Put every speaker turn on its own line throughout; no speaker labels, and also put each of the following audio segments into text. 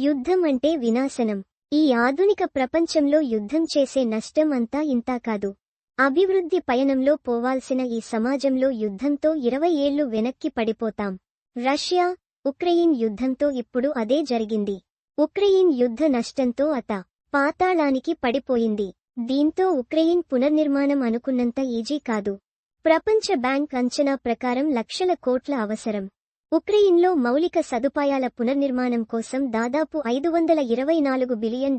యుద్ధం అంటే వినాశనం. ఈ ఆధునిక ప్రపంచంలో యుద్ధం చేసే నష్టం అంతా ఇంతా కాదు. అభివృద్ధి పయనంలో పోవాల్సిన ఈ సమాజంలో యుద్ధంతో 20 ఏళ్లు వెనక్కి పడిపోతాం. రష్యా, ఉక్రెయిన్ యుద్ధంతో ఇప్పుడు అదే జరిగింది. ఉక్రెయిన్ యుద్ధ నష్టంతో పాతాళానికి పడిపోయింది. దీంతో ఉక్రెయిన్ పునర్నిర్మాణం అనుకున్నంత ఈజీ కాదు. ప్రపంచ బ్యాంక్ అంచనా ప్రకారం లక్షల కోట్ల అవసరం. ఉక్రెయిన్లో మౌలిక సదుపాయాల పునర్నిర్మాణం కోసం దాదాపు $524 బిలియన్,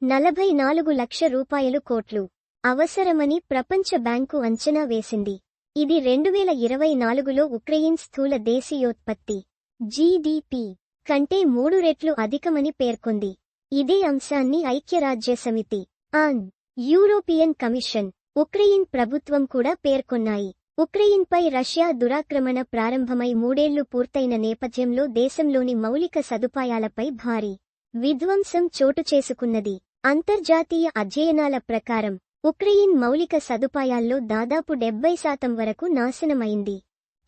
44 లక్ష రూపాయలు కోట్లు అవసరమని ప్రపంచ బ్యాంకు అంచనా వేసింది. ఇది 2024లో ఉక్రెయిన్ స్థూల దేశీయోత్పత్తి (జీడీపీ) కంటే 3 రెట్లు అధికమని పేర్కొంది. ఇదే అంశాన్ని ఐక్యరాజ్యసమితి, ఆన్, యూరోపియన్ కమిషన్, ఉక్రెయిన్ ప్రభుత్వం కూడా పేర్కొన్నాయి. ఉక్రెయిన్పై రష్యా దురాక్రమణ ప్రారంభమై 3 ఏళ్లు పూర్తయిన నేపథ్యంలో దేశంలోని మౌలిక సదుపాయాలపై భారీ విధ్వంసం చోటుచేసుకున్నది. అంతర్జాతీయ అధ్యయనాల ప్రకారం ఉక్రెయిన్ మౌలిక సదుపాయాల్లో దాదాపు 70% వరకు నాశనమైంది.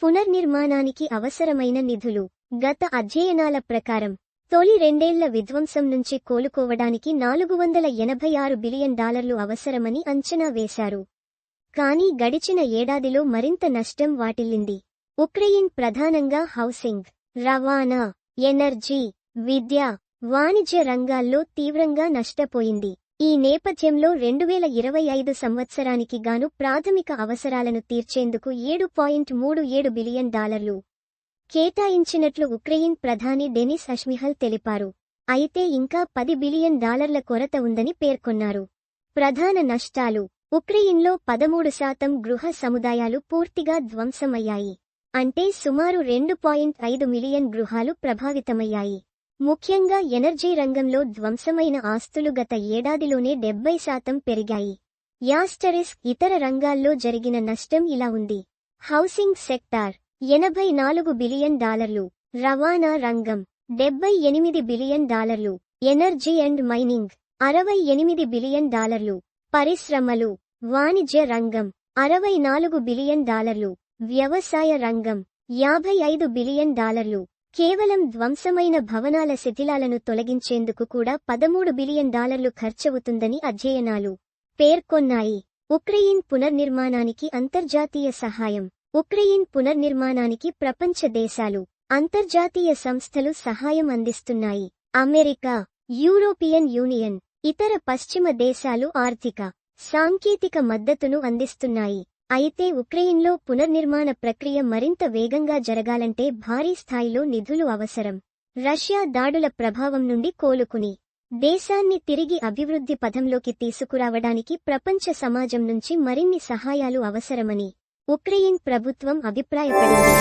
పునర్నిర్మాణానికి అవసరమైన నిధులు గత అధ్యయనాల ప్రకారం తొలి 2 ఏళ్ల విధ్వంసం నుంచి కోలుకోవడానికి $486 బిలియన్ అవసరమని అంచనా వేశారు. కానీ గడిచిన ఏడాదిలో మరింత నష్టం వాటిల్లింది. ఉక్రెయిన్ ప్రధానంగా హౌసింగ్, రవాణా, ఎనర్జీ, విద్య, వాణిజ్య రంగాల్లో తీవ్రంగా నష్టపోయింది. ఈ నేపథ్యంలో 2025 సంవత్సరానికి గాను ప్రాథమిక అవసరాలను తీర్చేందుకు $7.37 బిలియన్ కేటాయించినట్లు ఉక్రెయిన్ ప్రధాని డెనిస్ అష్మిహల్ తెలిపారు. అయితే ఇంకా $10 బిలియన్ కొరత ఉందని పేర్కొన్నారు. ప్రధాన నష్టాలు: ఉక్రెయిన్లో 13% గృహ సముదాయాలు పూర్తిగా ధ్వంసమయ్యాయి. అంటే సుమారు 2.5 మిలియన్ గృహాలు ప్రభావితమయ్యాయి. ముఖ్యంగా ఎనర్జీ రంగంలో ధ్వంసమైన ఆస్తులు గత ఏడాదిలోనే 70% పెరిగాయి. ఇతర రంగాల్లో జరిగిన నష్టం ఇలా ఉంది. హౌసింగ్ సెక్టార్ $84 బిలియన్, రవాణా రంగం $78 billion, energy and mining $68 billion, పరిశ్రమలు, వాణిజ్య రంగం $64 బిలియన్, వ్యవసాయ రంగం $55 బిలియన్. కేవలం ధ్వంసమైన భవనాల శిథిలాలను తొలగించేందుకు కూడా $13 బిలియన్ ఖర్చవుతుందని అధ్యయనాలు పేర్కొన్నాయి. ఉక్రెయిన్ పునర్నిర్మాణానికి అంతర్జాతీయ సహాయం. ఉక్రెయిన్ పునర్నిర్మాణానికి ప్రపంచ దేశాలు, అంతర్జాతీయ సంస్థలు సహాయం అందిస్తున్నాయి. అమెరికా, యూరోపియన్ యూనియన్, ఇతర పశ్చిమ దేశాలు ఆర్థిక, సాంకేతిక మద్దతును అందిస్తున్నాయి. అయితే ఉక్రెయిన్లో పునర్నిర్మాణ ప్రక్రియ మరింత వేగంగా జరగాలంటే భారీ స్థాయిలో నిధులు అవసరం. రష్యా దాడుల ప్రభావం నుండి కోలుకుని దేశాన్ని తిరిగి అభివృద్ధి పథంలోకి తీసుకురావడానికి ప్రపంచ సమాజం నుంచి మరిన్ని సహాయాలు అవసరమని ఉక్రెయిన్ ప్రభుత్వం అభిప్రాయపడింది.